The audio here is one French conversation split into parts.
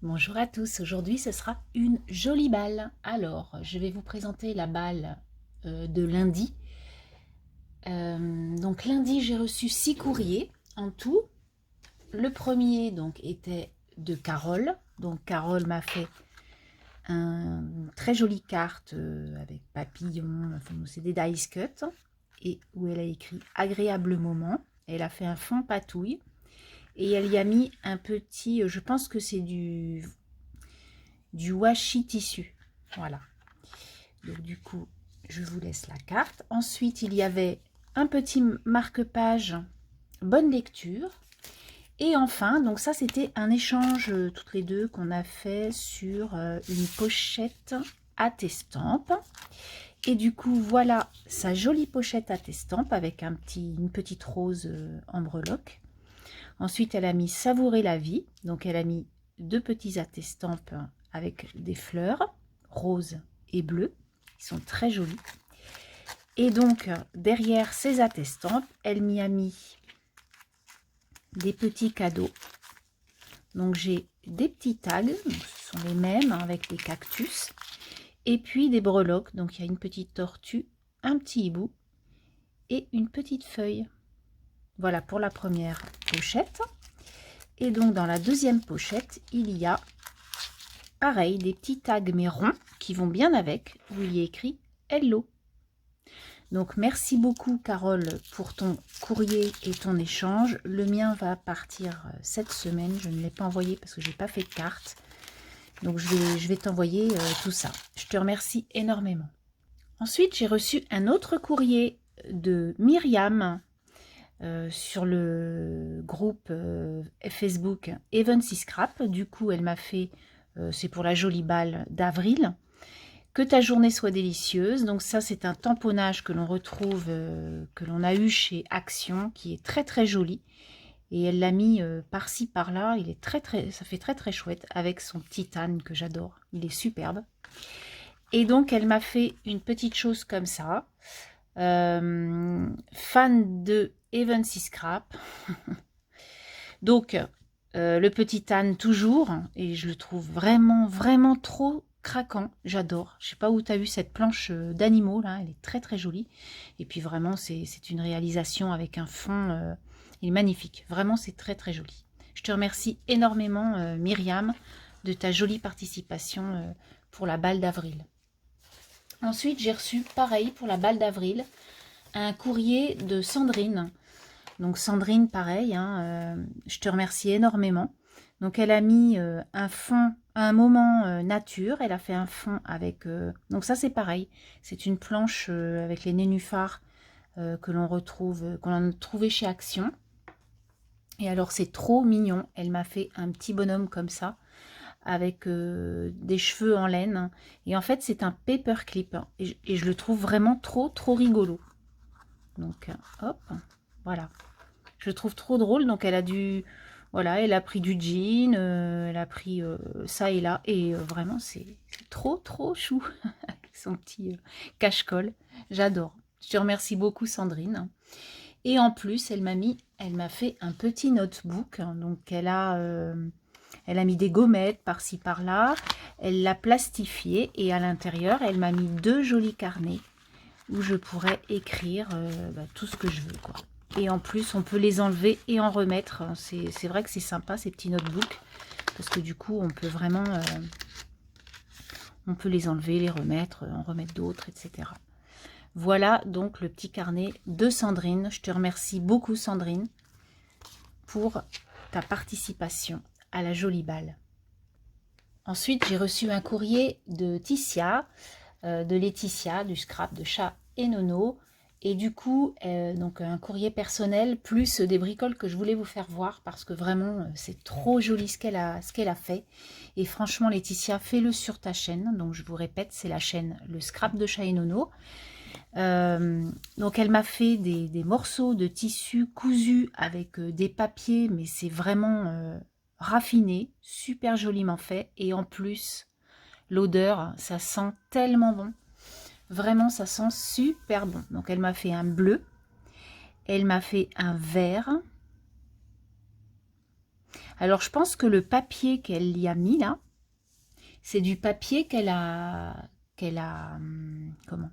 Bonjour à tous, aujourd'hui ce sera une jolie balle. Alors, je vais vous présenter la balle de lundi. Donc lundi, j'ai reçu 6 courriers en tout. Le premier donc était de Carole. Donc Carole m'a fait une très jolie carte avec papillon, enfin, c'est des dice cut, et où elle a écrit agréable moment. Elle a fait un fond patouille et elle y a mis un petit, je pense que c'est du washi tissu. Voilà. Donc du coup, je vous laisse la carte. Ensuite, il y avait un petit marque-page bonne lecture. Et enfin, donc ça c'était un échange toutes les deux qu'on a fait sur une pochette à t'estampe. Et du coup, voilà sa jolie pochette à t'estampe avec une petite rose en breloque. Ensuite, elle a mis savourer la vie. Donc elle a mis deux petits attestampes avec des fleurs roses et bleues. Ils sont très jolis. Et donc, derrière ces attestampes, elle m'y a mis des petits cadeaux. Donc, j'ai des petits tags, donc ce sont les mêmes avec les cactus. Et puis des breloques, donc il y a une petite tortue, un petit hibou et une petite feuille. Voilà pour la première pochette. Et donc, dans la deuxième pochette, il y a pareil, des petits tags mais ronds qui vont bien avec, où il y a écrit Hello. Donc merci beaucoup Carole pour ton courrier et ton échange. Le mien va partir cette semaine, je ne l'ai pas envoyé parce que je n'ai pas fait de carte. Donc je vais t'envoyer tout ça. Je te remercie énormément. Ensuite, j'ai reçu un autre courrier de Myriam sur le groupe Facebook Evansy Scrap. Du coup, elle m'a fait, c'est pour la jolie balle d'avril. Que ta journée soit délicieuse. Donc ça, c'est un tamponnage que l'on retrouve, que l'on a eu chez Action, qui est très très joli. Et elle l'a mis par-ci par-là. Il est ça fait très très chouette avec son petit âne que j'adore. Il est superbe. Et donc elle m'a fait une petite chose comme ça. Fan de Evansy Scrap. Donc le petit âne toujours, et je le trouve vraiment vraiment trop craquant, j'adore. Je sais pas où tu as eu cette planche d'animaux là, elle est très très jolie. Et puis vraiment c'est une réalisation avec un fond, il est magnifique. Vraiment c'est très très joli. Je te remercie énormément Myriam de ta jolie participation pour la balle d'avril. Ensuite j'ai reçu pareil pour la balle d'avril un courrier de Sandrine. Donc Sandrine pareil, hein, je te remercie énormément. Donc elle a mis un fond, un moment nature, elle a fait un fond avec... donc ça c'est pareil, c'est une planche avec les nénuphars que l'on retrouve, qu'on a trouvé chez Action. Et alors c'est trop mignon, elle m'a fait un petit bonhomme comme ça, avec des cheveux en laine. Et en fait c'est un paperclip, et je le trouve vraiment trop rigolo. Donc hop, voilà. Je le trouve trop drôle, donc elle a dû... Voilà, elle a pris du jean, elle a pris ça et là, et vraiment c'est trop chou, avec son petit cache-colle, j'adore. Je te remercie beaucoup Sandrine. Et en plus, elle m'a fait un petit notebook, donc elle a mis des gommettes par-ci par-là, elle l'a plastifié, et à l'intérieur, elle m'a mis deux jolis carnets, où je pourrais écrire tout ce que je veux, quoi. Et en plus, on peut les enlever et en remettre. C'est vrai que c'est sympa, ces petits notebooks. Parce que du coup, on peut vraiment... on peut les enlever, les remettre, en remettre d'autres, etc. Voilà donc le petit carnet de Sandrine. Je te remercie beaucoup, Sandrine, pour ta participation à la jolie balle. Ensuite, j'ai reçu un courrier de Ticia, de Laetitia, du scrap de Chat et Nono. Et du coup, donc un courrier personnel, plus des bricoles que je voulais vous faire voir, parce que vraiment, c'est trop joli ce qu'elle a fait. Et franchement, Laetitia, fais-le sur ta chaîne. Donc, je vous répète, c'est la chaîne Le Scrap de Chat et Nono. Donc, elle m'a fait des morceaux de tissu cousus avec des papiers, mais c'est vraiment raffiné, super joliment fait. Et en plus, l'odeur, ça sent tellement bon. Vraiment, ça sent super bon. Donc, elle m'a fait un bleu. Elle m'a fait un vert. Alors, je pense que le papier qu'elle y a mis là, c'est du papier comment?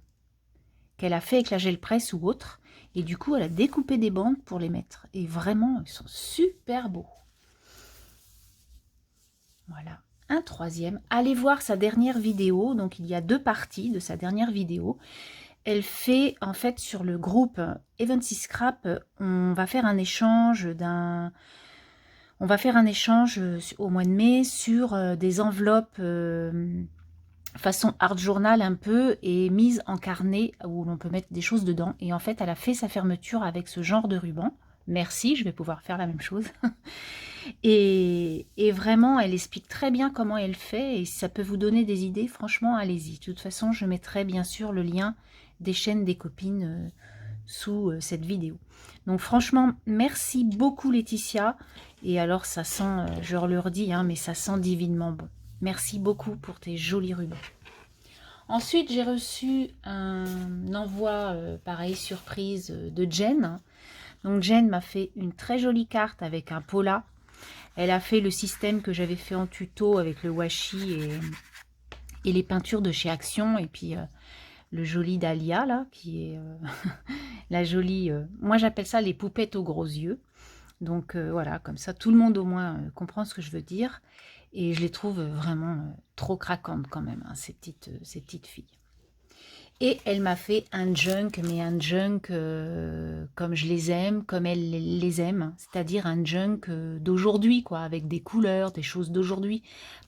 Qu'elle a fait avec la gel presse ou autre. Et du coup, elle a découpé des bandes pour les mettre. Et vraiment, ils sont super beaux. Voilà. Un troisième. Allez voir sa dernière vidéo. Donc, il y a 2 parties de sa dernière vidéo. Elle fait, en fait, sur le groupe Eventy Scrap, on va faire un échange au mois de mai sur des enveloppes façon art journal un peu et mise en carnet où l'on peut mettre des choses dedans. Et en fait, elle a fait sa fermeture avec ce genre de ruban. Merci, je vais pouvoir faire la même chose. Et vraiment, elle explique très bien comment elle fait. Et si ça peut vous donner des idées, franchement, allez-y. De toute façon, je mettrai bien sûr le lien des chaînes des copines sous cette vidéo. Donc franchement, merci beaucoup Laetitia. Et alors, ça sent, je leur dis, hein, mais ça sent divinement bon. Merci beaucoup pour tes jolis rubans. Ensuite, j'ai reçu un envoi, pareil, surprise de Jen. Donc Jen m'a fait une très jolie carte avec un pola. Elle a fait le système que j'avais fait en tuto avec le washi et les peintures de chez Action. Et puis le joli Dahlia, là, qui est la jolie... moi, j'appelle ça les poupettes aux gros yeux. Donc voilà, comme ça, tout le monde au moins comprend ce que je veux dire. Et je les trouve vraiment trop craquantes quand même, hein, ces petites filles. Et elle m'a fait un junk, mais un junk comme je les aime, comme elle les aime. C'est-à-dire un junk d'aujourd'hui, quoi, avec des couleurs, des choses d'aujourd'hui.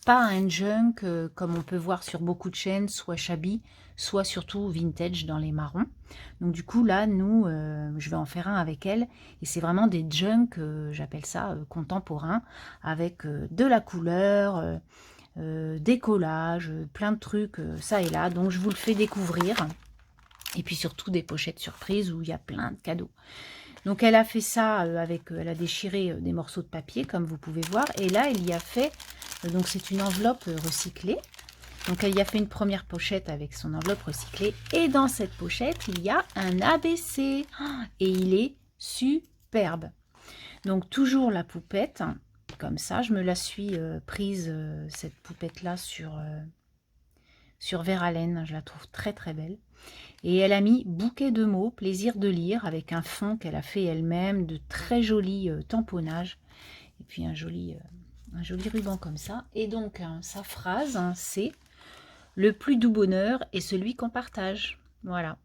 Pas un junk comme on peut voir sur beaucoup de chaînes, soit shabby, soit surtout vintage dans les marrons. Donc du coup, là, nous, je vais en faire un avec elle. Et c'est vraiment des junks, j'appelle ça contemporains, avec de la couleur... des collages, plein de trucs, ça et là. Donc, je vous le fais découvrir. Et puis, surtout, des pochettes surprises où il y a plein de cadeaux. Donc, elle a fait ça avec... elle a déchiré des morceaux de papier, comme vous pouvez voir. Et là, elle y a fait... donc, c'est une enveloppe recyclée. Donc, elle y a fait une première pochette avec son enveloppe recyclée. Et dans cette pochette, il y a un ABC. Et il est superbe. Donc, toujours la poupette... comme ça, je me la suis prise, cette poupette-là, sur Verlaine. Je la trouve très très belle. Et elle a mis bouquet de mots, plaisir de lire, avec un fond qu'elle a fait elle-même, de très jolis tamponnages. Et puis un joli ruban comme ça. Et donc, sa phrase, hein, c'est « Le plus doux bonheur est celui qu'on partage ». Voilà.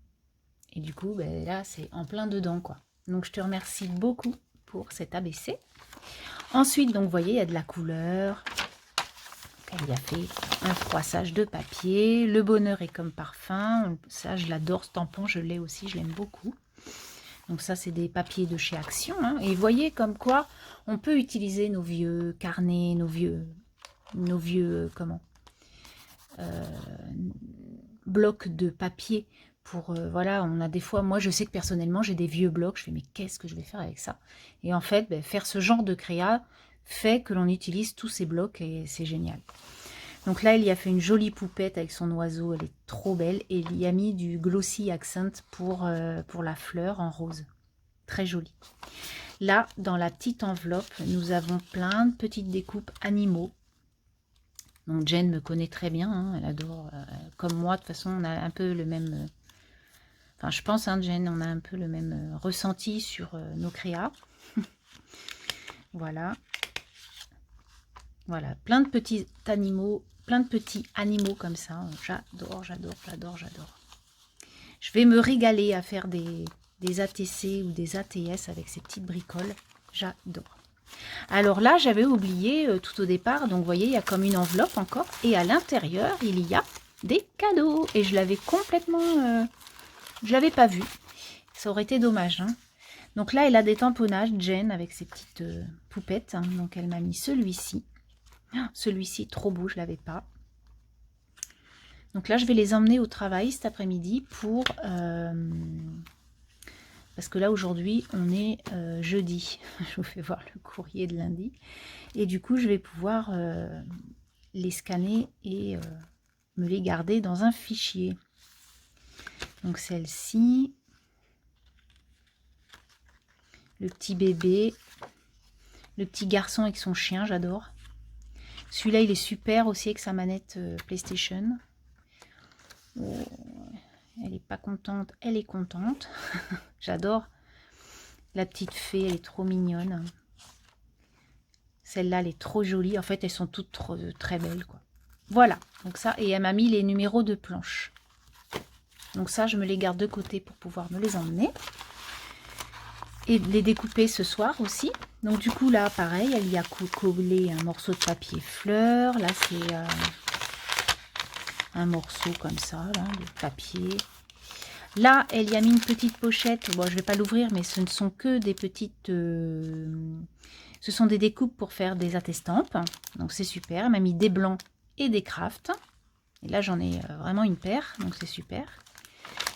Et du coup, ben, là, c'est en plein dedans, quoi. Donc, je te remercie beaucoup pour cet ABC. Ensuite, donc, vous voyez, il y a de la couleur. Elle y a fait un froissage de papier. Le bonheur est comme parfum. Ça, je l'adore, ce tampon. Je l'ai aussi, je l'aime beaucoup. Donc ça, c'est des papiers de chez Action. Hein. Et vous voyez comme quoi on peut utiliser nos vieux carnets, nos vieux comment blocs de papier pour, voilà, on a des fois, moi je sais que personnellement j'ai des vieux blocs, je fais mais qu'est-ce que je vais faire avec ça? Et en fait, ben, faire ce genre de créa fait que l'on utilise tous ces blocs et c'est génial. Donc là, il y a fait une jolie poupette avec son oiseau, elle est trop belle. Et il y a mis du glossy accent pour la fleur en rose. Très jolie. Là, dans la petite enveloppe, nous avons plein de petites découpes animaux. Donc Jen me connaît très bien, hein, elle adore, comme moi, de toute façon, on a un peu le même... enfin, je pense, hein, Jen, on a un peu le même ressenti sur nos créas. Voilà. Voilà, plein de petits animaux comme ça. J'adore, j'adore, j'adore, j'adore. Je vais me régaler à faire des ATC ou des ATS avec ces petites bricoles. J'adore. Alors là, j'avais oublié tout au départ. Donc, vous voyez, il y a comme une enveloppe encore. Et à l'intérieur, il y a des cadeaux. Et je l'avais complètement... je l'avais pas vu. Ça aurait été dommage, hein. Donc là, elle a des tamponnages, Jen, avec ses petites poupettes. Hein. Donc, elle m'a mis celui-ci. Celui-ci est trop beau, je ne l'avais pas. Donc là, je vais les emmener au travail cet après-midi pour... parce que là, aujourd'hui, on est jeudi. Je vous fais voir le courrier de lundi. Et du coup, je vais pouvoir les scanner et me les garder dans un fichier. Donc celle-ci. Le petit bébé. Le petit garçon avec son chien, j'adore. Celui-là, il est super aussi avec sa manette PlayStation. Oh, elle n'est pas contente, elle est contente. J'adore. La petite fée, elle est trop mignonne. Celle-là, elle est trop jolie. En fait, elles sont toutes très belles, quoi. Voilà. Donc ça, et elle m'a mis les numéros de planche. Donc ça, je me les garde de côté pour pouvoir me les emmener. Et les découper ce soir aussi. Donc du coup, là, pareil, elle y a collé un morceau de papier fleur. Là, c'est un morceau comme ça, là, de papier. Là, elle y a mis une petite pochette. Bon, je ne vais pas l'ouvrir, mais ce ne sont que des petites... ce sont des découpes pour faire des attestampes. Donc, c'est super. Elle m'a mis des blancs et des crafts. Et là, j'en ai vraiment une paire. Donc, c'est super.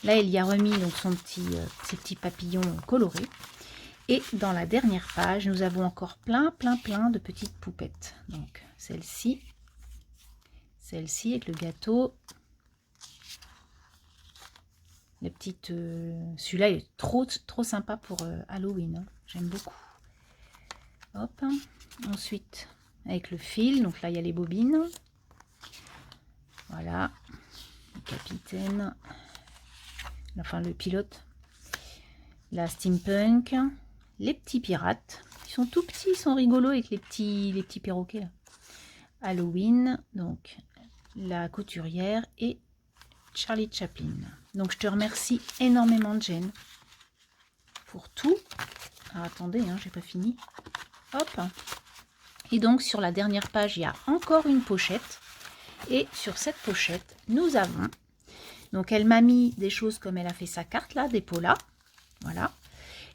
Là, elle y a remis donc, ses petits papillons colorés. Et dans la dernière page, nous avons encore plein de petites poupettes. Donc, celle-ci avec le gâteau. Les petites, celui-là est trop sympa pour Halloween. Hein. J'aime beaucoup. Hop. Ensuite, avec le fil. Donc là, il y a les bobines. Voilà. Le capitaine. Enfin, le pilote. La steampunk. Les petits pirates. Ils sont tout petits, ils sont rigolos avec les petits perroquets. Là. Halloween. Donc, la couturière et Charlie Chaplin. Donc, je te remercie énormément, Jen, pour tout. Alors, attendez, hein, j'ai pas fini. Hop. Et donc, sur la dernière page, il y a encore une pochette. Et sur cette pochette, nous avons... Donc, elle m'a mis des choses comme elle a fait sa carte, là, des polas. Voilà.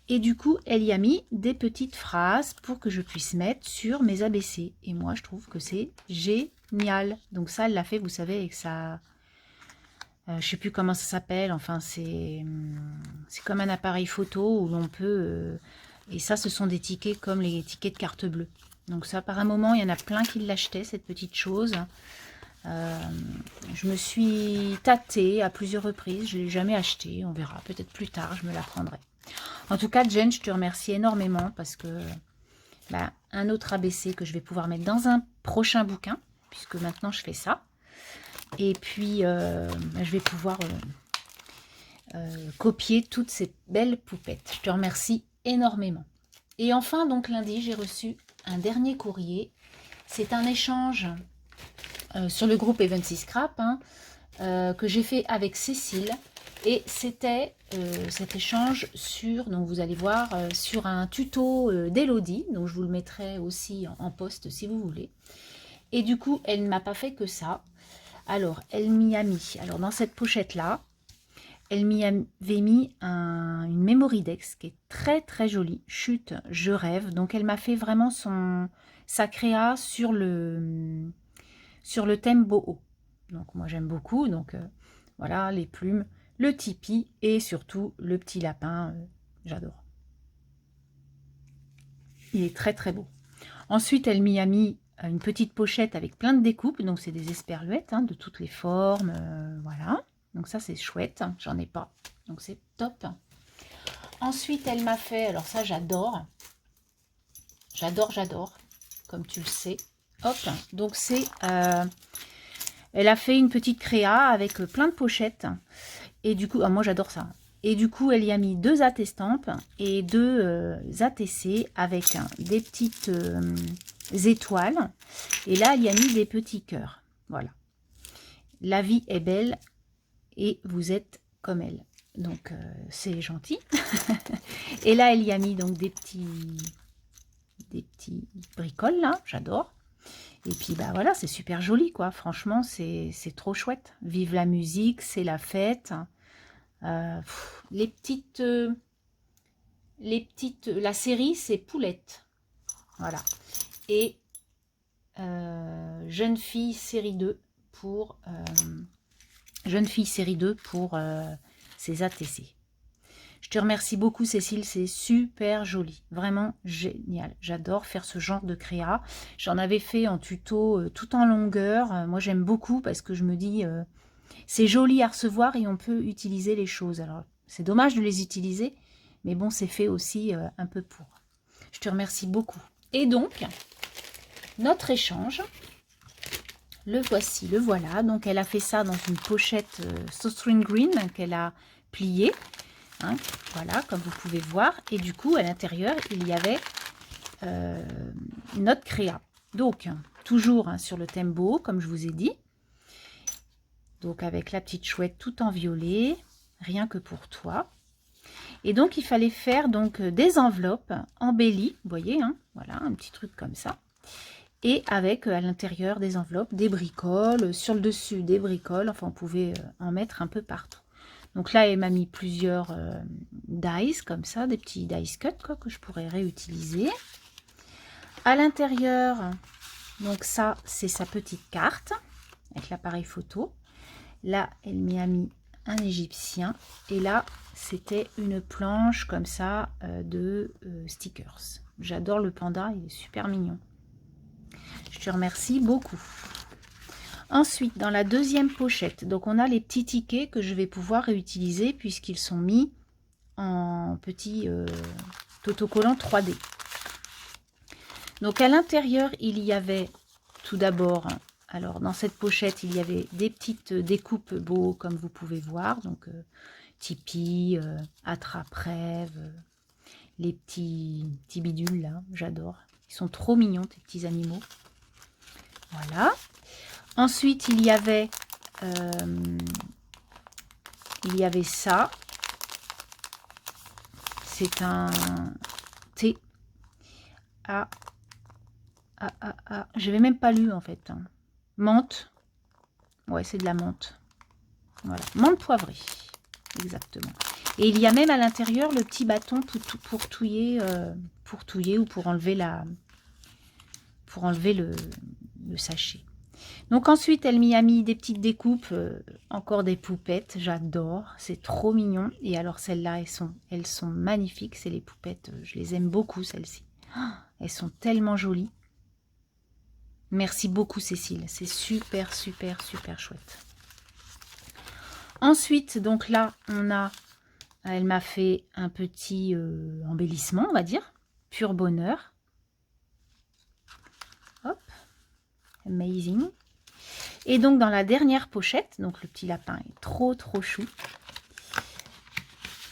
Et du coup, elle y a mis des petites phrases pour que je puisse mettre sur mes ABC. Et moi, je trouve que c'est génial. Donc ça, elle l'a fait, vous savez, avec sa... je ne sais plus comment ça s'appelle. Enfin, c'est comme un appareil photo où l'on peut... et ça, ce sont des tickets comme les tickets de carte bleue. Donc ça, par un moment, il y en a plein qui l'achetaient, cette petite chose. Je me suis tâtée à plusieurs reprises. Je ne l'ai jamais acheté. On verra. Peut-être plus tard, je me la prendrai. En tout cas, Jen, je te remercie énormément parce que un autre ABC que je vais pouvoir mettre dans un prochain bouquin, puisque maintenant je fais ça. Et puis, je vais pouvoir copier toutes ces belles poupettes. Je te remercie énormément. Et enfin, donc lundi, j'ai reçu un dernier courrier. C'est un échange sur le groupe Evency Scrap que j'ai fait avec Cécile. Et c'était cet échange sur, donc vous allez voir, sur un tuto d'Elodie. Donc je vous le mettrai aussi en post si vous voulez. Et du coup, elle ne m'a pas fait que ça. Alors, elle m'y a mis, alors dans cette pochette-là, elle m'y avait mis une Memory Dex qui est très jolie. Chut, je rêve. Donc elle m'a fait vraiment sa créa sur le thème boho. Donc moi j'aime beaucoup. Donc voilà, les plumes, le tipi et surtout le petit lapin. J'adore. Il est très beau. Ensuite, elle m'y a mis une petite pochette avec plein de découpes. Donc c'est des esperluettes de toutes les formes. Voilà. Donc ça c'est chouette. J'en ai pas. Donc c'est top. Ensuite, elle m'a fait, alors ça j'adore. J'adore. Comme tu le sais. Hop. Donc c'est... elle a fait une petite créa avec plein de pochettes. Et du coup, moi j'adore ça. Et du coup, elle y a mis 2 attestampes et 2 ATC avec des petites étoiles. Et là, elle y a mis des petits cœurs. Voilà. La vie est belle et vous êtes comme elle. Donc, c'est gentil. Et là, elle y a mis donc des petits bricoles, là. J'adore. Et puis, bah voilà, c'est super joli, quoi. Franchement, c'est trop chouette. Vive la musique, c'est la fête. La série, c'est Poulette. Voilà. Et Jeune fille série 2 pour ses ATC. Je te remercie beaucoup, Cécile, c'est super joli, vraiment génial. J'adore faire ce genre de créa. J'en avais fait en tuto tout en longueur. Moi, j'aime beaucoup parce que je me dis, c'est joli à recevoir et on peut utiliser les choses. Alors, c'est dommage de les utiliser, mais bon, c'est fait aussi un peu pour. Je te remercie beaucoup. Et donc, notre échange, le voici, le voilà. Donc, elle a fait ça dans une pochette String Green qu'elle a pliée. Hein, voilà, comme vous pouvez voir. Et du coup, à l'intérieur, il y avait notre créa. Donc, toujours hein, sur le thème beau, comme je vous ai dit. Donc, avec la petite chouette tout en violet, rien que pour toi. Et donc, il fallait faire donc des enveloppes embellies, vous voyez, hein, voilà, un petit truc comme ça. Et avec à l'intérieur des enveloppes, des bricoles, sur le dessus des bricoles, enfin, on pouvait en mettre un peu partout. Donc là, elle m'a mis plusieurs dies, comme ça, des petits dies cut, quoi, que je pourrais réutiliser. À l'intérieur, donc ça, c'est sa petite carte, avec l'appareil photo. Là, elle m'y a mis un égyptien. Et là, c'était une planche comme ça de stickers. J'adore le panda, il est super mignon. Je te remercie beaucoup. Ensuite, dans la deuxième pochette, donc on a les petits tickets que je vais pouvoir réutiliser puisqu'ils sont mis en petits autocollants 3D. Donc à l'intérieur, il y avait tout d'abord, alors dans cette pochette, il y avait des petites découpes beaux comme vous pouvez voir. Donc Tipeee, attrape-rêve, les petits bidules là, j'adore. Ils sont trop mignons, tes petits animaux. Voilà. Ensuite, il y avait ça. C'est un thé. Je n'avais même pas lu en fait. Menthe. Ouais, c'est de la menthe. Voilà. Menthe poivrée. Exactement. Et il y a même à l'intérieur le petit bâton pour touiller ou pour enlever le sachet. Donc ensuite, elle m'y a mis des petites découpes, encore des poupettes, j'adore, c'est trop mignon. Et alors celles-là, elles sont magnifiques, c'est les poupettes, je les aime beaucoup celles-ci. Oh, elles sont tellement jolies. Merci beaucoup Cécile, c'est super, super, super chouette. Ensuite, donc là, elle m'a fait un petit embellissement, on va dire, pur bonheur. Hop, amazing. Et donc dans la dernière pochette, donc le petit lapin est trop chou.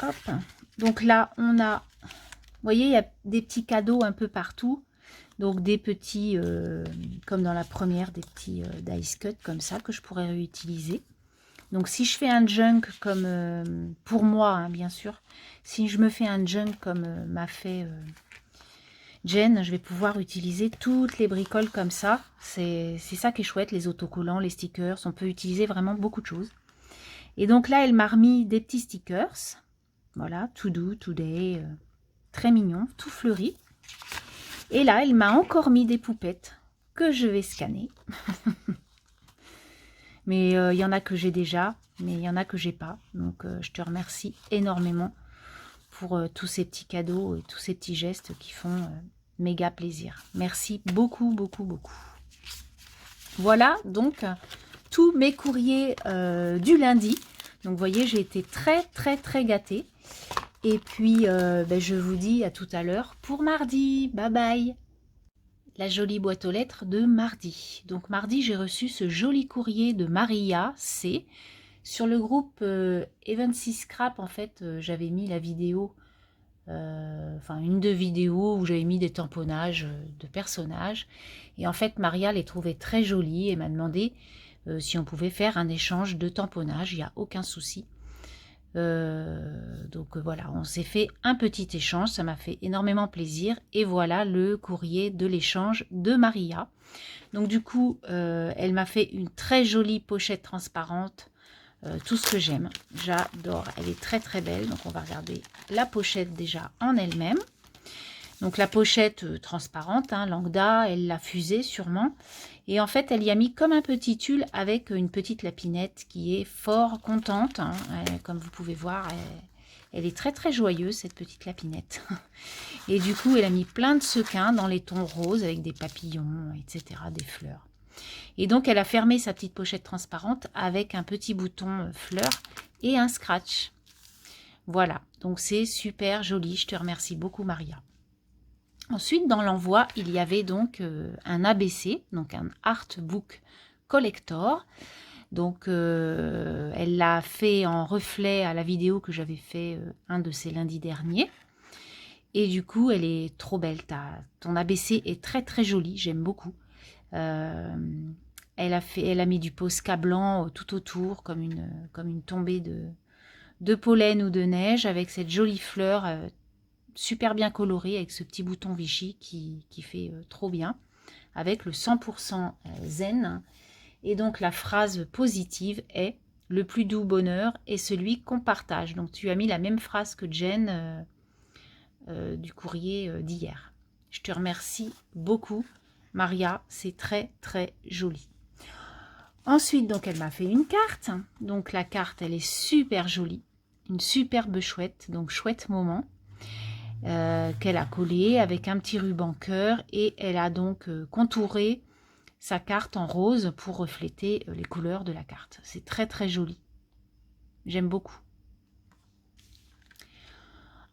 Hop. Donc là on a, vous voyez, il y a des petits cadeaux un peu partout. Donc des petits, comme dans la première, des petits dice cut comme ça que je pourrais réutiliser. Donc si je fais un junk comme, pour moi hein, bien sûr, si je me fais un junk comme m'a fait... Jen, je vais pouvoir utiliser toutes les bricoles comme ça. C'est ça qui est chouette, les autocollants, les stickers. On peut utiliser vraiment beaucoup de choses. Et donc là, elle m'a remis des petits stickers. Voilà, to do, today. Très mignon, tout fleuri. Et là, elle m'a encore mis des poupettes que je vais scanner. Mais il y en a que j'ai déjà, mais il y en a que j'ai pas. Donc je te remercie énormément pour tous ces petits cadeaux et tous ces petits gestes qui font... méga plaisir. Merci beaucoup, beaucoup, beaucoup. Voilà donc tous mes courriers du lundi. Donc vous voyez, j'ai été très gâtée. Et puis je vous dis à tout à l'heure pour mardi. Bye bye. La jolie boîte aux lettres de mardi. Donc mardi, j'ai reçu ce joli courrier de Maria C. Sur le groupe Evansy Scrap, en fait, j'avais mis la vidéo. Enfin une de vidéos où j'avais mis des tamponnages de personnages et en fait Maria les trouvait très jolies et m'a demandé si on pouvait faire un échange de tamponnages. Il n'y a aucun souci. Donc voilà, on s'est fait un petit échange, ça m'a fait énormément plaisir et voilà le courrier de l'échange de Maria. Donc du coup elle m'a fait une très jolie pochette transparente. Tout ce que j'aime, j'adore, elle est très belle. Donc on va regarder la pochette déjà en elle-même. Donc la pochette transparente, hein, lambda, elle l'a fusée sûrement. Et en fait elle y a mis comme un petit tulle avec une petite lapinette qui est fort contente, hein. Comme vous pouvez voir, elle est très joyeuse cette petite lapinette. Et du coup elle a mis plein de sequins dans les tons roses avec des papillons, etc., des fleurs. Et donc, elle a fermé sa petite pochette transparente avec un petit bouton fleur et un scratch. Voilà, donc c'est super joli. Je te remercie beaucoup, Maria. Ensuite, dans l'envoi, il y avait donc un ABC, donc un Artbook Collector. Donc, elle l'a fait en reflet à la vidéo que j'avais fait un de ces lundis derniers. Et du coup, elle est trop belle. Ton ABC est très très joli, j'aime beaucoup. Elle a mis du Posca blanc tout autour, comme une tombée de pollen ou de neige, avec cette jolie fleur super bien colorée, avec ce petit bouton Vichy qui fait trop bien, avec le 100% zen. Et donc la phrase positive est « Le plus doux bonheur est celui qu'on partage ». Donc tu as mis la même phrase que Jen du courrier d'hier. Je te remercie beaucoup, Maria, c'est très très joli. Ensuite, donc elle m'a fait une carte. Donc la carte, elle est super jolie, une superbe chouette, donc chouette moment. Qu'elle a collée avec un petit ruban cœur et elle a donc contouré sa carte en rose pour refléter les couleurs de la carte. C'est très très joli. J'aime beaucoup.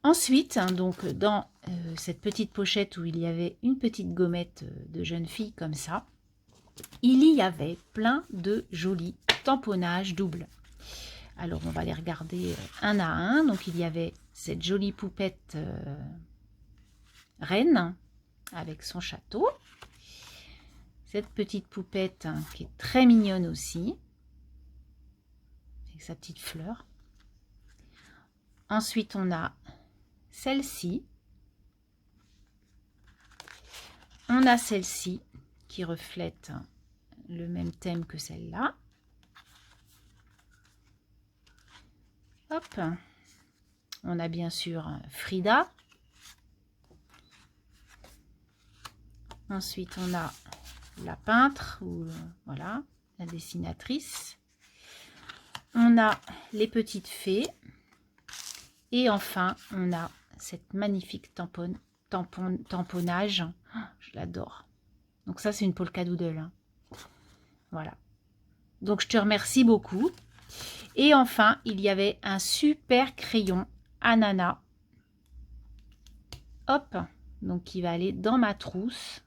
Ensuite, donc dans cette petite pochette où il y avait une petite gommette de jeune fille comme ça, il y avait plein de jolis tamponnages doubles. Alors on va les regarder un à un. Donc il y avait cette jolie poupette reine avec son château. Cette petite poupette qui est très mignonne aussi, avec sa petite fleur. Ensuite, on a celle-ci. On a celle-ci qui reflète le même thème que celle-là. Hop. On a bien sûr Frida. Ensuite, on a la peintre, ou voilà, la dessinatrice. On a les petites fées. Et enfin, on a cette magnifique tamponnage. Oh, je l'adore. Donc ça, c'est une polka doodle. Hein. Voilà. Donc, je te remercie beaucoup. Et enfin, il y avait un super crayon ananas. Hop. Donc, qui va aller dans ma trousse.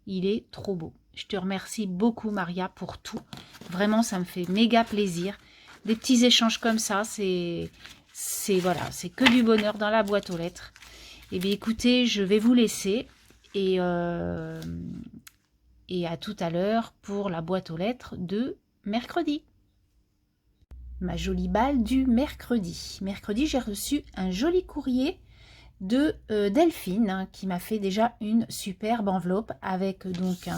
Il est trop beau. Je te remercie beaucoup, Maria, pour tout. Vraiment, ça me fait méga plaisir. Des petits échanges comme ça, c'est voilà, c'est que du bonheur dans la boîte aux lettres. Eh bien, écoutez, je vais vous laisser et à tout à l'heure pour la boîte aux lettres de mercredi. Ma jolie balle du mercredi. Mercredi, j'ai reçu un joli courrier de Delphine hein, qui m'a fait déjà une superbe enveloppe avec donc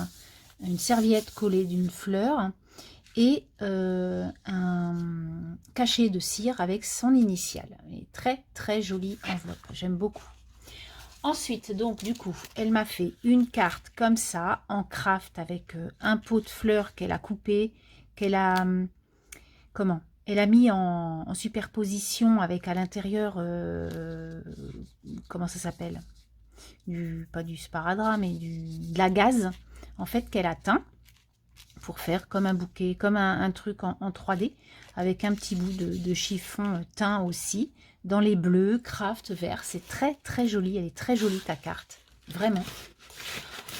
une serviette collée d'une fleur et un cachet de cire avec son initiale. Et très très jolie enveloppe, j'aime beaucoup. Ensuite, donc du coup, elle m'a fait une carte comme ça, en craft, avec un pot de fleurs qu'elle a coupé, qu'elle a, comment, elle a mis en superposition avec à l'intérieur, comment ça s'appelle, pas du sparadrap, mais de la gaze, en fait, qu'elle a teint, pour faire comme un bouquet, comme un truc en 3D, avec un petit bout de chiffon teint aussi, dans les bleus, craft, vert. C'est très très joli, elle est très jolie ta carte, vraiment.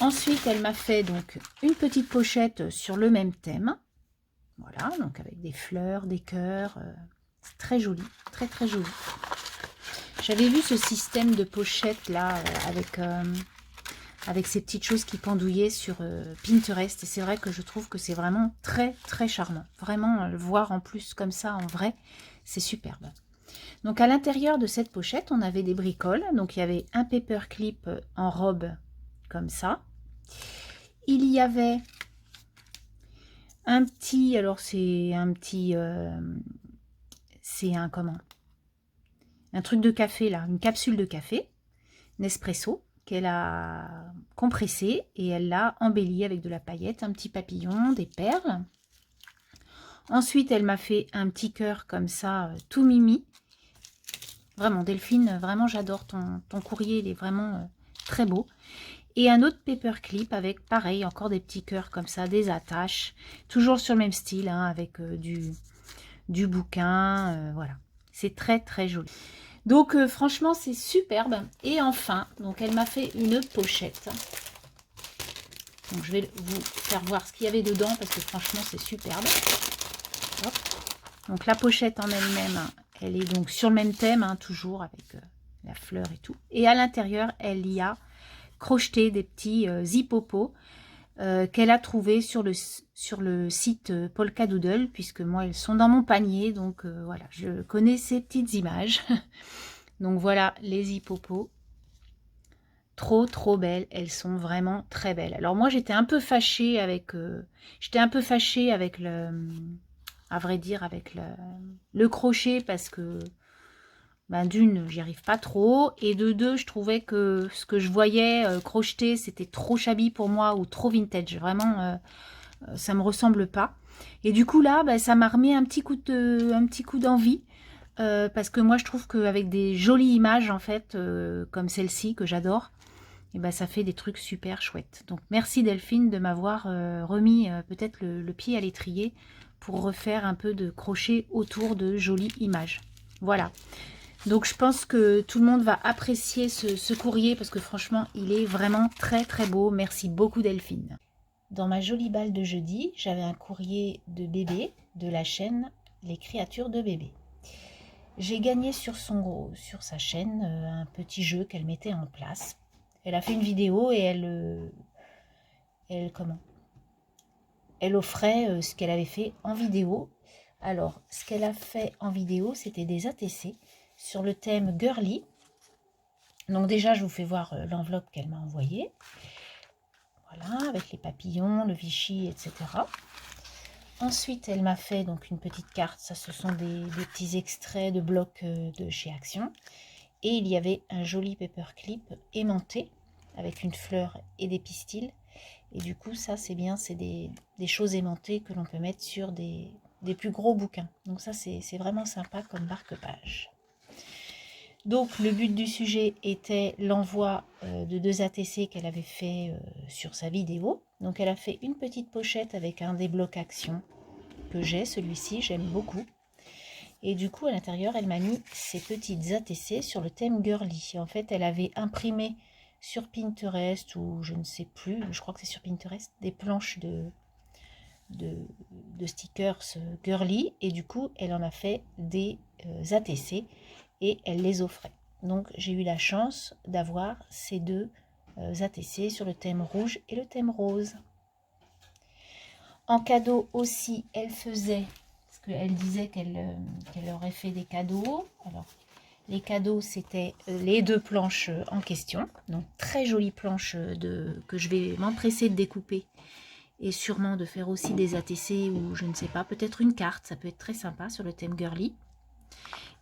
Ensuite, elle m'a fait donc une petite pochette sur le même thème. Voilà, donc avec des fleurs, des cœurs. C'est très joli, très très joli. J'avais vu ce système de pochette là, avec ces petites choses qui pendouillaient sur Pinterest. Et c'est vrai que je trouve que c'est vraiment très très charmant. Vraiment, le voir en plus comme ça en vrai, c'est superbe. Donc à l'intérieur de cette pochette, on avait des bricoles. Donc il y avait un paperclip en robe comme ça. Il y avait un petit, alors c'est un petit, c'est un comment? Un truc de café là, une capsule de café, Nespresso, qu'elle a compressé et elle l'a embelli avec de la paillette, un petit papillon, des perles. Ensuite, elle m'a fait un petit cœur comme ça, tout mimi. Vraiment, Delphine, vraiment, j'adore ton courrier, il est vraiment très beau. Et un autre paperclip avec, pareil, encore des petits cœurs comme ça, des attaches. Toujours sur le même style, hein, avec du bouquin, voilà. C'est très, très joli. Donc franchement c'est superbe. Et enfin, donc elle m'a fait une pochette. Donc je vais vous faire voir ce qu'il y avait dedans parce que franchement c'est superbe. Hop. Donc la pochette en elle-même, elle est donc sur le même thème, hein, toujours avec la fleur et tout. Et à l'intérieur, elle y a crocheté des petits hippopos qu'elle a trouvé sur le site Polka Doodle, puisque moi elles sont dans mon panier, donc voilà, je connais ces petites images. Donc voilà les hippopos, trop belles, elles sont vraiment très belles. Alors moi j'étais un peu fâchée avec le, à vrai dire, avec le crochet, parce que ben, d'une, j'y arrive pas trop, et de deux, je trouvais que ce que je voyais crocheter, c'était trop shabby pour moi, ou trop vintage, vraiment, ça me ressemble pas. Et du coup là, ben, ça m'a remis un petit coup d'envie, parce que moi je trouve qu'avec des jolies images, en fait, comme celle-ci, que j'adore, et ben, ça fait des trucs super chouettes. Donc merci Delphine de m'avoir remis peut-être le pied à l'étrier, pour refaire un peu de crochet autour de jolies images. Voilà. Donc je pense que tout le monde va apprécier ce courrier, parce que franchement, il est vraiment très beau. Merci beaucoup Delphine. Dans ma jolie balle de jeudi, j'avais un courrier de bébé de la chaîne Les Créatures de Bébé. J'ai gagné sur sa chaîne un petit jeu qu'elle mettait en place. Elle a fait une vidéo et elle offrait ce qu'elle avait fait en vidéo. Alors, ce qu'elle a fait en vidéo, c'était des ATC sur le thème girly. Donc déjà, je vous fais voir l'enveloppe qu'elle m'a envoyée. Voilà, avec les papillons, le Vichy, etc. Ensuite, elle m'a fait donc une petite carte. Ça, ce sont des petits extraits de blocs de chez Action. Et il y avait un joli paperclip aimanté avec une fleur et des pistils. Et du coup, ça, c'est bien, c'est des choses aimantées que l'on peut mettre sur des plus gros bouquins. Donc ça, c'est vraiment sympa comme marque-page. Donc, le but du sujet était l'envoi de 2 ATC qu'elle avait fait sur sa vidéo. Donc, elle a fait une petite pochette avec un des blocs Action que j'ai, celui-ci, j'aime beaucoup. Et du coup, à l'intérieur, elle m'a mis ces petites ATC sur le thème girly. Et en fait, elle avait imprimé sur Pinterest, ou je ne sais plus, je crois que c'est sur Pinterest, des planches de stickers girly. Et du coup, elle en a fait des ATC et elle les offrait. Donc, j'ai eu la chance d'avoir ces 2 ATC sur le thème rouge et le thème rose. En cadeau aussi, elle faisait, parce qu'elle disait qu'elle aurait fait des cadeaux. Alors, les cadeaux, c'était les 2 planches en question. Donc, très jolies planches que je vais m'empresser de découper. Et sûrement de faire aussi des ATC, ou je ne sais pas, peut-être une carte. Ça peut être très sympa sur le thème girly.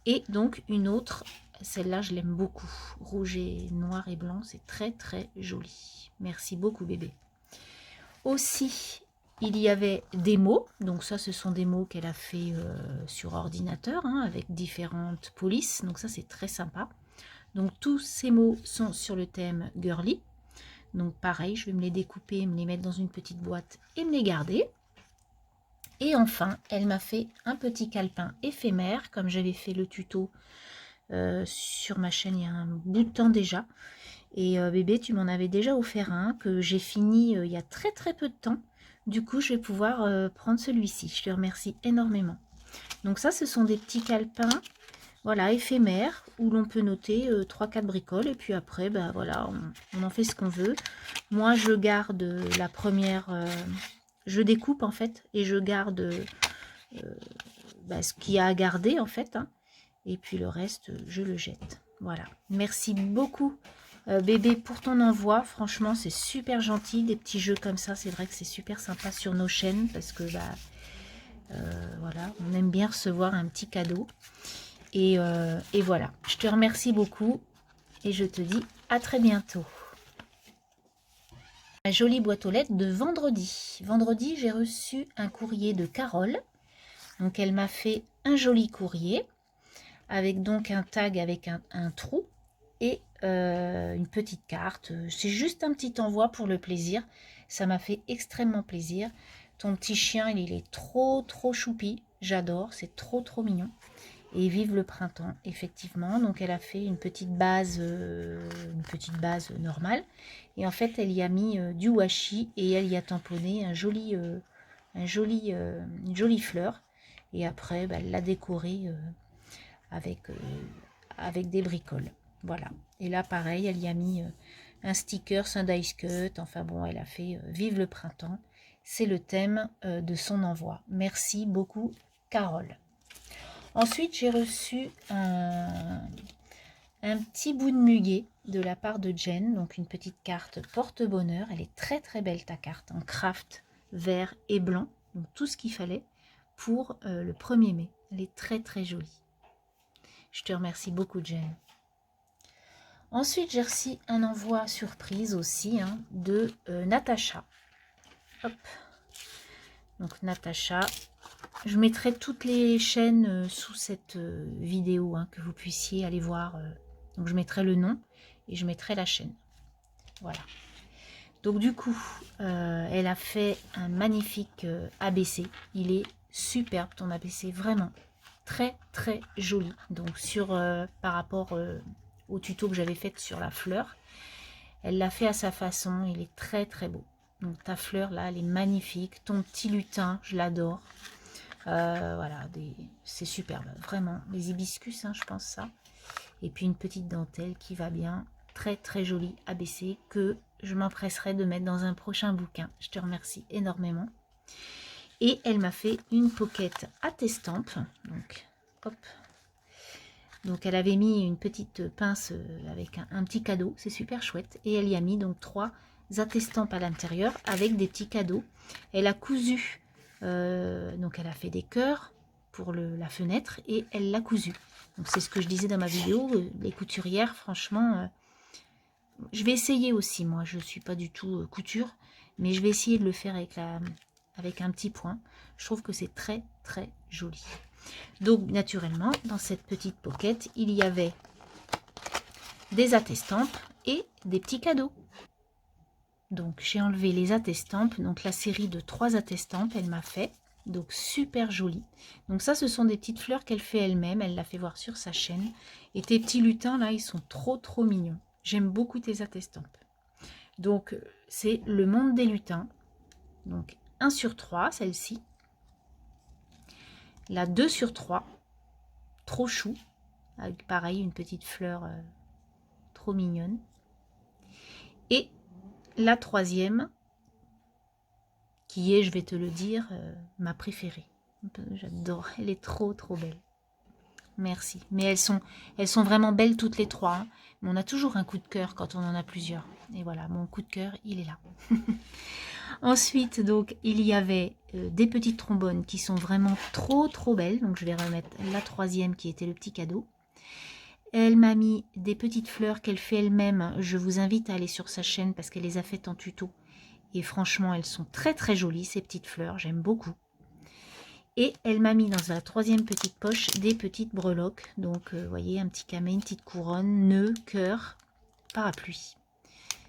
Et donc, une autre, celle-là, je l'aime beaucoup. Rouge et noir et blanc, c'est très joli. Merci beaucoup, bébé. Aussi, il y avait des mots. Donc ça, ce sont des mots qu'elle a fait sur ordinateur, hein, avec différentes polices. Donc ça, c'est très sympa. Donc tous ces mots sont sur le thème girly. Donc pareil, je vais me les découper, me les mettre dans une petite boîte et me les garder. Et enfin, elle m'a fait un petit calepin éphémère, comme j'avais fait le tuto sur ma chaîne il y a un bout de temps déjà. Et bébé, tu m'en avais déjà offert un que j'ai fini il y a très peu de temps. Du coup, je vais pouvoir prendre celui-ci. Je te remercie énormément. Donc ça, ce sont des petits calepins, voilà, éphémères, où l'on peut noter 3-4 bricoles. Et puis après, bah, voilà, on en fait ce qu'on veut. Moi, je garde la première... je découpe, en fait, et je garde ce qu'il y a à garder, en fait. Hein. Et puis le reste, je le jette. Voilà. Merci beaucoup, bébé, pour ton envoi. Franchement, c'est super gentil. Des petits jeux comme ça, c'est vrai que c'est super sympa sur nos chaînes, parce que voilà, on aime bien recevoir un petit cadeau. Et voilà, je te remercie beaucoup et je te dis à très bientôt. Ma jolie boîte aux lettres de vendredi. Vendredi, j'ai reçu un courrier de Carole. Donc, elle m'a fait un joli courrier avec donc un tag avec un trou et une petite carte. C'est juste un petit envoi pour le plaisir. Ça m'a fait extrêmement plaisir. Ton petit chien, il est trop choupi. J'adore, c'est trop mignon. Et vive le printemps, effectivement. Donc elle a fait une petite base normale. Et en fait, elle y a mis du washi et elle y a tamponné une jolie fleur. Et après, bah, elle l'a décorée avec des bricoles. Voilà. Et là, pareil, elle y a mis un sticker, un dice cut. Enfin bon, elle a fait vive le printemps. C'est le thème de son envoi. Merci beaucoup, Carole. Ensuite, j'ai reçu un petit bout de muguet de la part de Jen. Donc, une petite carte porte-bonheur. Elle est très, très belle, ta carte, en craft vert et blanc. Donc, tout ce qu'il fallait pour le 1er mai. Elle est très, très jolie. Je te remercie beaucoup, Jen. Ensuite, j'ai reçu un envoi surprise aussi de Natacha. Hop. Donc, Natacha. Je mettrai toutes les chaînes sous cette vidéo, que vous puissiez aller voir. Donc je mettrai le nom et je mettrai la chaîne. Voilà. Donc du coup, elle a fait un magnifique ABC. Il est superbe ton ABC, vraiment très très joli. Donc par rapport au tuto que j'avais fait sur la fleur, elle l'a fait à sa façon. Il est très très beau. Donc ta fleur là, elle est magnifique. Ton petit lutin, je l'adore. Voilà, c'est superbe, vraiment. Les hibiscus, je pense ça. Et puis une petite dentelle qui va bien. Très très jolie ABC que je m'empresserai de mettre dans un prochain bouquin. Je te remercie énormément. Et elle m'a fait une pocket attestampe. Donc, hop. Donc elle avait mis une petite pince avec un petit cadeau. C'est super chouette. Et elle y a mis donc 3 attestampes à l'intérieur avec des petits cadeaux. Elle a cousu. Donc elle a fait des cœurs pour la fenêtre et elle l'a cousu. Donc c'est ce que je disais dans ma vidéo, les couturières, franchement, je vais essayer aussi, moi je ne suis pas du tout couture, mais je vais essayer de le faire avec un petit point. Je trouve que c'est très très joli. Donc naturellement, dans cette petite pocket, il y avait des attestampes et des petits cadeaux. Donc j'ai enlevé les attestampes, donc la série de 3 attestampes, elle m'a fait, donc super jolie. Donc ça, ce sont des petites fleurs qu'elle fait elle-même, elle l'a fait voir sur sa chaîne. Et tes petits lutins là, ils sont trop trop mignons. J'aime beaucoup tes attestampes. Donc c'est le monde des lutins, donc 1 sur 3, celle-ci. La 2 sur 3, trop chou, avec pareil une petite fleur trop mignonne. Et la 3e, qui est, je vais te le dire, ma préférée. J'adore, elle est trop trop belle. Merci. Mais elles sont vraiment belles toutes les 3. Mais on a toujours un coup de cœur quand on en a plusieurs. Et voilà, mon coup de cœur, il est là. Ensuite, donc, il y avait des petites trombones qui sont vraiment trop trop belles. Donc, je vais remettre la 3e qui était le petit cadeau. Elle m'a mis des petites fleurs qu'elle fait elle-même. Je vous invite à aller sur sa chaîne parce qu'elle les a faites en tuto. Et franchement, elles sont très très jolies, ces petites fleurs. J'aime beaucoup. Et elle m'a mis dans la 3e petite poche des petites breloques. Donc, vous voyez, un petit camé, une petite couronne, nœud, cœur, parapluie.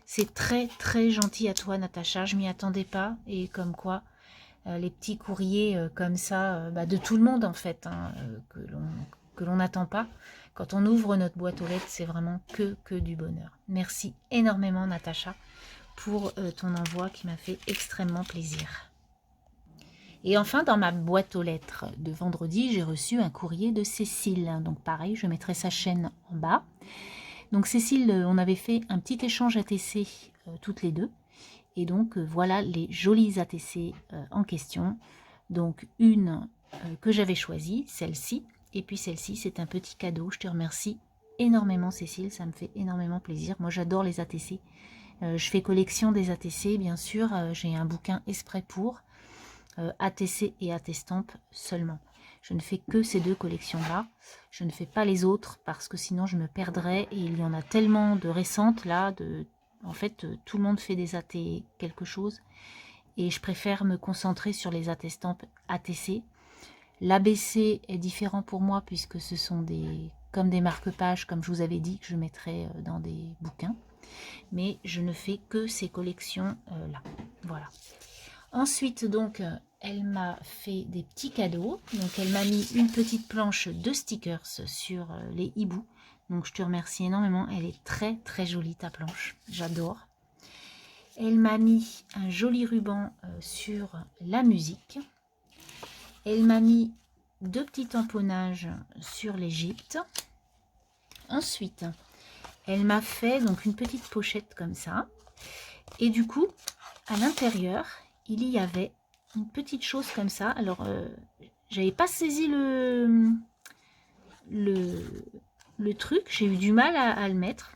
C'est très très gentil à toi, Natacha. Je m'y attendais pas. Et comme quoi, les petits courriers comme ça, de tout le monde en fait, que l'on n'attend pas. Quand on ouvre notre boîte aux lettres, c'est vraiment que du bonheur. Merci énormément, Natacha, pour ton envoi qui m'a fait extrêmement plaisir. Et enfin, dans ma boîte aux lettres de vendredi, j'ai reçu un courrier de Cécile. Donc pareil, je mettrai sa chaîne en bas. Donc Cécile, on avait fait un petit échange ATC toutes les deux. Et donc voilà les jolis ATC en question. Donc une que j'avais choisie, celle-ci. Et puis celle-ci, c'est un petit cadeau. Je te remercie énormément, Cécile. Ça me fait énormément plaisir. Moi, j'adore les ATC. Je fais collection des ATC, bien sûr. J'ai un bouquin exprès pour ATC et attestampe seulement. Je ne fais que ces 2 collections-là. Je ne fais pas les autres parce que sinon je me perdrais. Et il y en a tellement de récentes là. En fait, tout le monde fait des AT quelque chose. Et je préfère me concentrer sur les attestampes ATC. L'ABC est différent pour moi puisque ce sont comme des marque-pages, comme je vous avais dit, que je mettrai dans des bouquins. Mais je ne fais que ces collections-là. Voilà. Ensuite, donc, elle m'a fait des petits cadeaux. Donc elle m'a mis une petite planche de stickers sur les hiboux. Donc je te remercie énormément. Elle est très très jolie ta planche. J'adore. Elle m'a mis un joli ruban sur la musique. Elle m'a mis 2 petits tamponnages sur l'Égypte. Ensuite, elle m'a fait donc une petite pochette comme ça. Et du coup, à l'intérieur, il y avait une petite chose comme ça. Alors, j'avais pas saisi le truc. J'ai eu du mal à le mettre.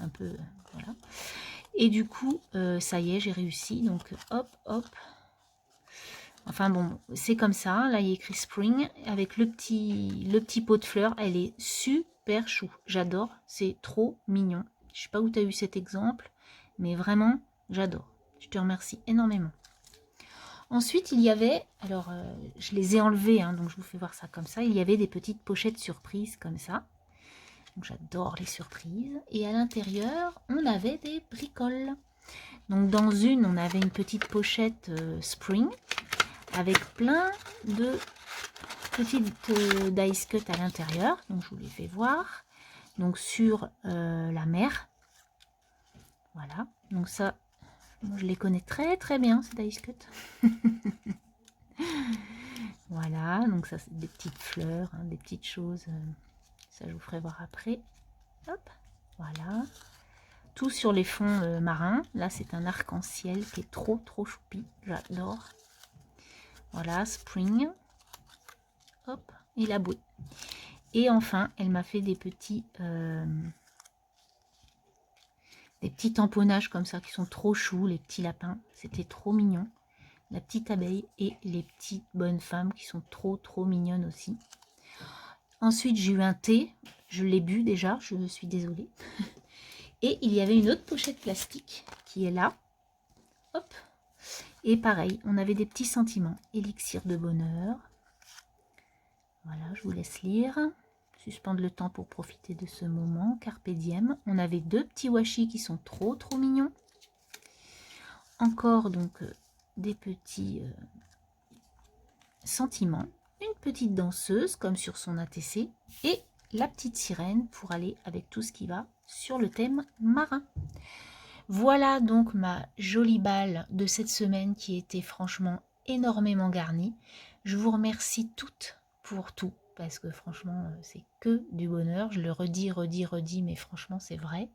Un peu, voilà. Et du coup, ça y est, j'ai réussi. Donc, hop, hop. Enfin bon, c'est comme ça. Là, il y a écrit Spring avec le petit pot de fleurs. Elle est super chou. J'adore. C'est trop mignon. Je sais pas où tu as eu cet exemple, mais vraiment, j'adore. Je te remercie énormément. Ensuite, il y avait, alors je les ai enlevés, hein, donc je vous fais voir ça comme ça. Il y avait des petites pochettes surprises comme ça. J'adore les surprises. Et à l'intérieur, on avait des bricoles. Donc dans une, on avait une petite pochette Spring avec plein de petites dice cut à l'intérieur. Donc je vous les fais voir. Donc sur la mer. Voilà. Donc ça, moi, je les connais très très bien, ces dice cut. Voilà. Donc ça, c'est des petites fleurs, hein, des petites choses. Ça, je vous ferai voir après. Hop. Voilà. Tout sur les fonds marins. Là, c'est un arc-en-ciel qui est trop trop choupi. J'adore. Voilà, Spring. Hop, et la bouée. Et enfin, elle m'a fait des petits tamponnages comme ça qui sont trop choux, les petits lapins. C'était trop mignon. La petite abeille et les petites bonnes femmes qui sont trop trop mignonnes aussi. Ensuite, j'ai eu un thé. Je l'ai bu déjà, je suis désolée. Et il y avait une autre pochette plastique qui est là. Hop. Et pareil, on avait des petits sentiments. Élixir de bonheur. Voilà, je vous laisse lire. Suspendre le temps pour profiter de ce moment. Carpe diem. On avait 2 petits washi qui sont trop trop mignons. Encore donc des petits sentiments. Une petite danseuse comme sur son ATC. Et la petite sirène pour aller avec tout ce qui va sur le thème marin. Voilà donc ma jolie balle de cette semaine qui était franchement énormément garnie. Je vous remercie toutes pour tout parce que franchement c'est que du bonheur. Je le redis, mais franchement c'est vrai.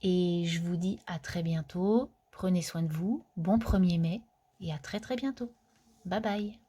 Et je vous dis à très bientôt. Prenez soin de vous. Bon 1er mai et à très très bientôt. Bye bye.